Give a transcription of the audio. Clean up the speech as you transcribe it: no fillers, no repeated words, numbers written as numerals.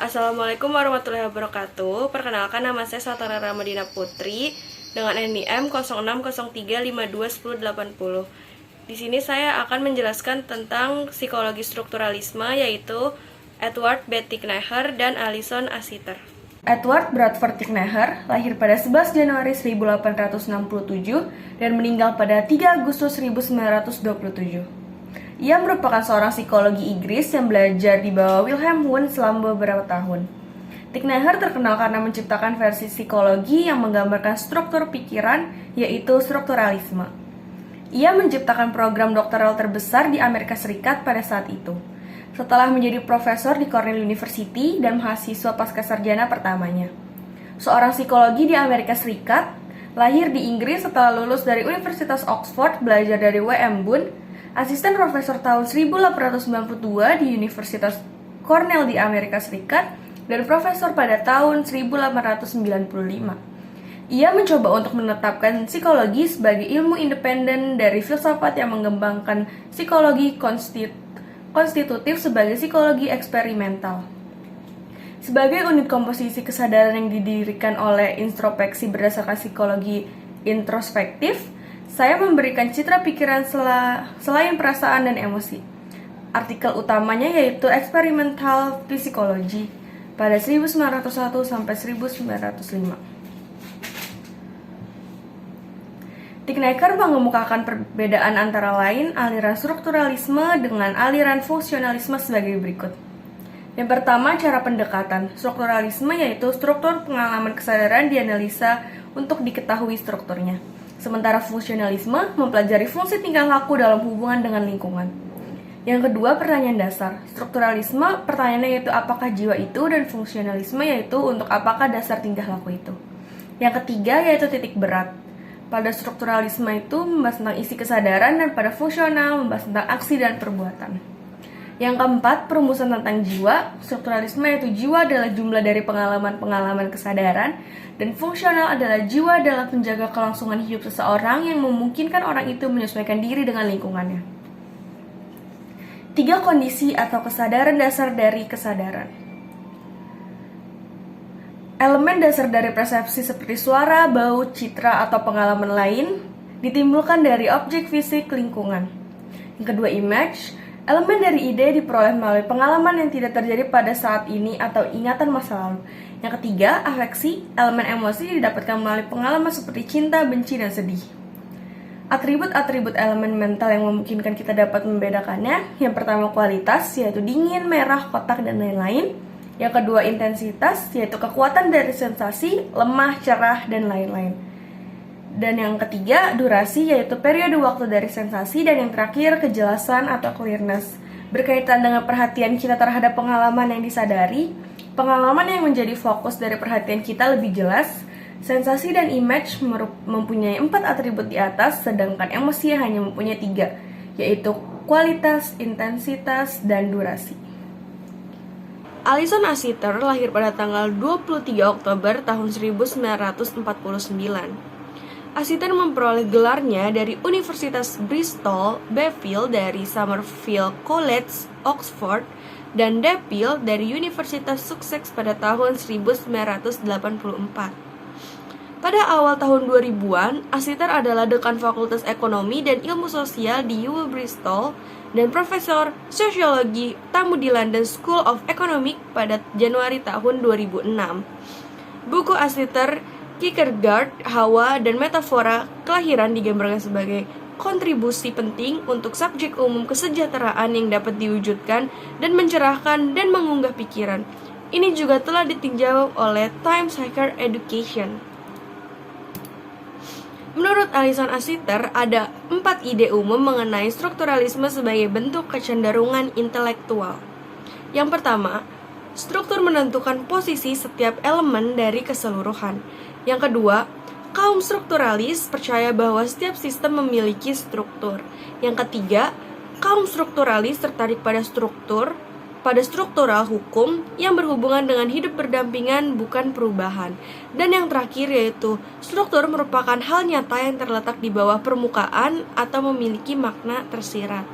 Assalamualaikum warahmatullahi wabarakatuh. Perkenalkan, nama saya Satara Ramadina Putri dengan NIM 0603521080. Di sini saya akan menjelaskan tentang psikologi strukturalisme, yaitu Edward B. Tickneher dan Alison Asiter. Edward Bradford Tickneher lahir pada 11 Januari 1867 dan meninggal pada 3 Agustus 1927. Ia merupakan seorang psikologi Inggris yang belajar di bawah Wilhelm Wundt selama beberapa tahun. Tickneher terkenal karena menciptakan versi psikologi yang menggambarkan struktur pikiran, yaitu strukturalisme. Ia menciptakan program doktoral terbesar di Amerika Serikat pada saat itu, setelah menjadi profesor di Cornell University dan mahasiswa pascasarjana pertamanya. Seorang psikologi di Amerika Serikat, lahir di Inggris setelah lulus dari Universitas Oxford, belajar dari W.M. Wundt, asisten profesor tahun 1892 di Universitas Cornell di Amerika Serikat, dan profesor pada tahun 1895. Ia mencoba untuk menetapkan psikologi sebagai ilmu independen dari filsafat yang mengembangkan psikologi konstitutif sebagai psikologi eksperimental. Sebagai unit komposisi kesadaran yang didirikan oleh introspeksi berdasarkan psikologi introspektif, saya memberikan citra pikiran selain perasaan dan emosi. Artikel utamanya yaitu Experimental Psychology pada 1901 sampai 1905. Tickneher mengemukakan perbedaan antara lain aliran strukturalisme dengan aliran fungsionalisme sebagai berikut. Yang pertama, cara pendekatan. Strukturalisme yaitu struktur pengalaman kesadaran dianalisa untuk diketahui strukturnya. Sementara fungsionalisme mempelajari fungsi tingkah laku dalam hubungan dengan lingkungan. Yang kedua, pertanyaan dasar. Strukturalisme, pertanyaannya yaitu apakah jiwa itu, dan fungsionalisme yaitu untuk apakah dasar tingkah laku itu. Yang ketiga, yaitu titik berat. Pada strukturalisme itu membahas tentang isi kesadaran, dan pada fungsional membahas tentang aksi dan perbuatan. Yang keempat, perumusan tentang jiwa. Strukturalisme yaitu jiwa adalah jumlah dari pengalaman-pengalaman kesadaran, dan fungsional adalah jiwa adalah penjaga kelangsungan hidup seseorang yang memungkinkan orang itu menyesuaikan diri dengan lingkungannya. 3 kondisi atau kesadaran dasar dari kesadaran. Elemen dasar dari persepsi seperti suara, bau, citra, atau pengalaman lain ditimbulkan dari objek fisik lingkungan. Yang kedua, image. Elemen dari ide diperoleh melalui pengalaman yang tidak terjadi pada saat ini atau ingatan masa lalu. Yang ketiga, afeksi. Elemen emosi didapatkan melalui pengalaman seperti cinta, benci, dan sedih. Atribut-atribut elemen mental yang memungkinkan kita dapat membedakannya. Yang pertama, kualitas, yaitu dingin, merah, kotak, dan lain-lain. Yang kedua, intensitas, yaitu kekuatan dari sensasi, lemah, cerah, dan lain-lain. Dan yang ketiga, durasi, yaitu periode waktu dari sensasi. Dan yang terakhir, kejelasan atau clearness, berkaitan dengan perhatian kita terhadap pengalaman yang disadari. Pengalaman yang menjadi fokus dari perhatian kita lebih jelas. Sensasi dan image mempunyai 4 atribut di atas, sedangkan emosi hanya mempunyai 3, yaitu kualitas, intensitas, dan durasi. Alison Asiter lahir pada tanggal 23 Oktober tahun 1949. Asiter memperoleh gelarnya dari Universitas Bristol, Beville dari Summerfield College, Oxford, dan DePaul dari Universitas Sussex pada tahun 1984. Pada awal tahun 2000-an, Asiter adalah dekan Fakultas Ekonomi dan Ilmu Sosial di UW Bristol dan profesor sosiologi tamu di London School of Economics pada Januari tahun 2006. Buku Asiter, Kierkegaard, Hawa, dan Metafora Kelahiran digambarkan sebagai kontribusi penting untuk subjek umum kesejahteraan yang dapat diwujudkan dan mencerahkan dan mengunggah pikiran. Ini juga telah ditinjau oleh Times Higher Education. Menurut Alison Asiter, ada 4 ide umum mengenai strukturalisme sebagai bentuk kecenderungan intelektual. Yang pertama, struktur menentukan posisi setiap elemen dari keseluruhan. Yang kedua, kaum strukturalis percaya bahwa setiap sistem memiliki struktur. Yang ketiga, kaum strukturalis tertarik pada struktural hukum yang berhubungan dengan hidup berdampingan, bukan perubahan. Dan yang terakhir yaitu struktur merupakan hal nyata yang terletak di bawah permukaan atau memiliki makna tersirat.